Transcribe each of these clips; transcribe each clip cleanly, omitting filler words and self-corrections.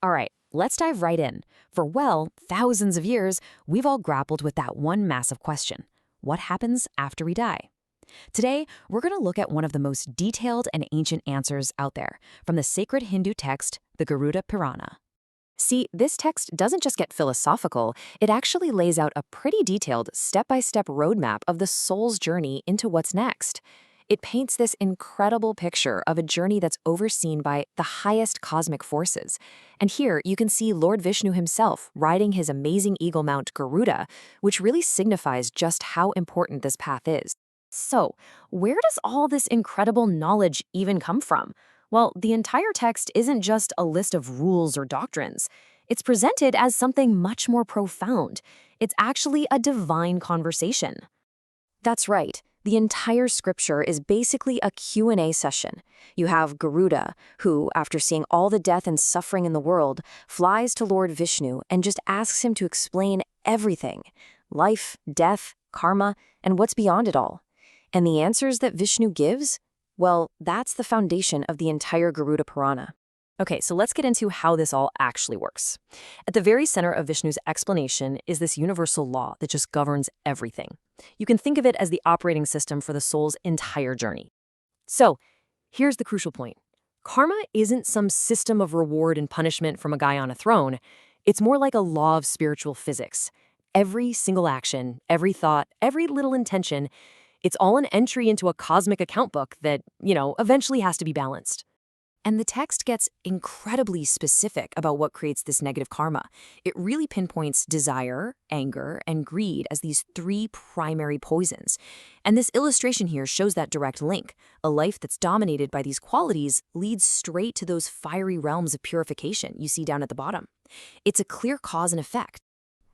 All right, let's dive right in. For, well, thousands of years, we've all grappled with that one massive question. What happens after we die? Today, we're going to look at one of the most detailed and ancient answers out there, from the sacred Hindu text, the Garuda Purana. See, this text doesn't just get philosophical, it actually lays out a pretty detailed step-by-step roadmap of the soul's journey into what's next. It paints this incredible picture of a journey that's overseen by the highest cosmic forces. And here you can see Lord Vishnu himself riding his amazing eagle mount Garuda, which really signifies just how important this path is. So, where does all this incredible knowledge even come from? Well, the entire text isn't just a list of rules or doctrines. It's presented as something much more profound. It's actually a divine conversation. That's right. The entire scripture is basically a Q&A session. You have Garuda, who, after seeing all the death and suffering in the world, flies to Lord Vishnu and just asks him to explain everything: life, death, karma, and what's beyond it all. And the answers that Vishnu gives? Well, that's the foundation of the entire Garuda Purana. Okay, so let's get into how this all actually works. At the very center of Vishnu's explanation is this universal law that just governs everything. You can think of it as the operating system for the soul's entire journey. So, here's the crucial point. Karma isn't some system of reward and punishment from a guy on a throne. It's more like a law of spiritual physics. Every single action, every thought, every little intention, it's all an entry into a cosmic account book that, eventually has to be balanced. And the text gets incredibly specific about what creates this negative karma. It really pinpoints desire, anger, and greed as these three primary poisons. And this illustration here shows that direct link. A life that's dominated by these qualities leads straight to those fiery realms of purification you see down at the bottom. It's a clear cause and effect.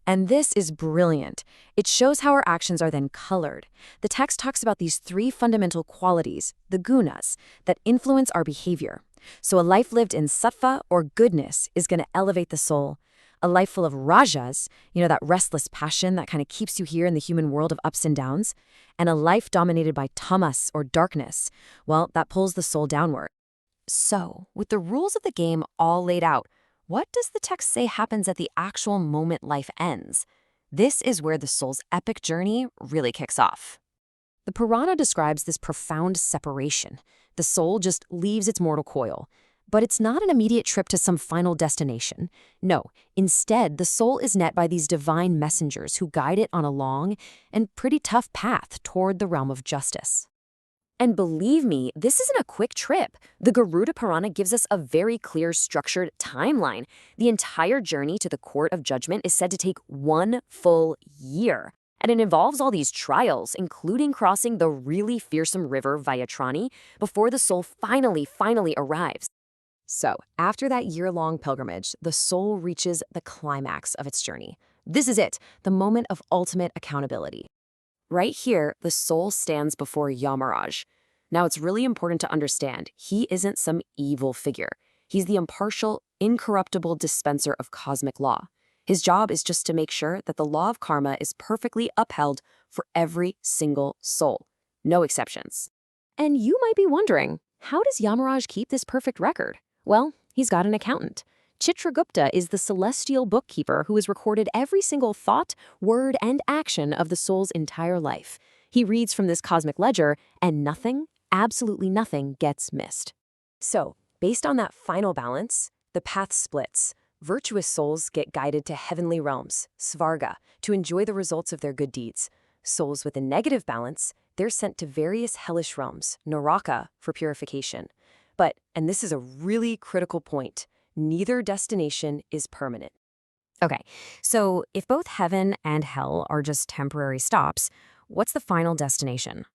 And this is brilliant. It shows how our actions are then colored. The text talks about these three fundamental qualities, the gunas, that influence our behavior. So a life lived in sattva, or goodness, is going to elevate the soul. A life full of rajas, that restless passion that kind of keeps you here in the human world of ups and downs. And a life dominated by tamas, or darkness, well, that pulls the soul downward. So, with the rules of the game all laid out, what does the text say happens at the actual moment life ends? This is where the soul's epic journey really kicks off. The Purana describes this profound separation. The soul just leaves its mortal coil. But it's not an immediate trip to some final destination. No, instead, the soul is met by these divine messengers who guide it on a long and pretty tough path toward the realm of justice. And believe me, this isn't a quick trip. The Garuda Purana gives us a very clear, structured timeline. The entire journey to the court of judgment is said to take 1 full year. And it involves all these trials, including crossing the really fearsome river Vaitrani before the soul finally arrives. So, after that year-long pilgrimage, the soul reaches the climax of its journey. This is it, the moment of ultimate accountability. Right here, the soul stands before Yamaraj. Now, it's really important to understand, he isn't some evil figure. He's the impartial, incorruptible dispenser of cosmic law. His job is just to make sure that the law of karma is perfectly upheld for every single soul. No exceptions. And you might be wondering, how does Yamaraj keep this perfect record? Well, he's got an accountant. Chitragupta is the celestial bookkeeper who has recorded every single thought, word, and action of the soul's entire life. He reads from this cosmic ledger, and nothing, absolutely nothing, gets missed. So, based on that final balance, the path splits. Virtuous souls get guided to heavenly realms, svarga, to enjoy the results of their good deeds. Souls with a negative balance, they're sent to various hellish realms, naraka, for purification. But, and this is a really critical point, neither destination is permanent. Okay, so if both heaven and hell are just temporary stops, what's the final destination?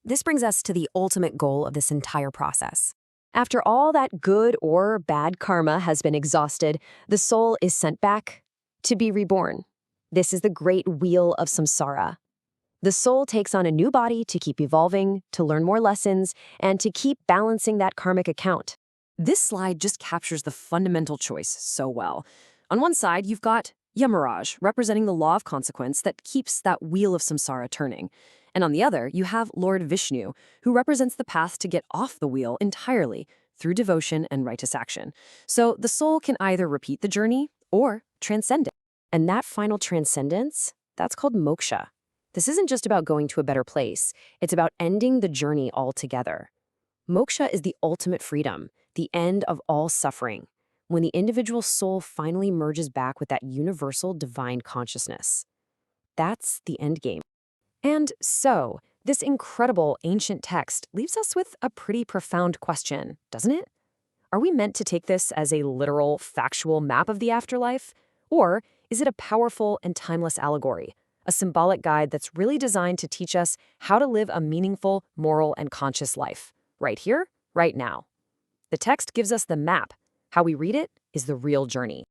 This brings us to the ultimate goal of this entire process. After all that good or bad karma has been exhausted, the soul is sent back to be reborn. This is the great wheel of samsara. The soul takes on a new body to keep evolving, to learn more lessons, and to keep balancing that karmic account. This slide just captures the fundamental choice so well. On one side, you've got Yamaraj, representing the law of consequence that keeps that wheel of samsara turning. And on the other, you have Lord Vishnu, who represents the path to get off the wheel entirely, through devotion and righteous action. So the soul can either repeat the journey or transcend it. And that final transcendence, that's called moksha. This isn't just about going to a better place. It's about ending the journey altogether. Moksha is the ultimate freedom, the end of all suffering, when the individual soul finally merges back with that universal divine consciousness. That's the end game. And so, this incredible ancient text leaves us with a pretty profound question, doesn't it? Are we meant to take this as a literal, factual map of the afterlife? Or is it a powerful and timeless allegory, a symbolic guide that's really designed to teach us how to live a meaningful, moral, and conscious life? Right here, right now. The text gives us the map. How we read it is the real journey.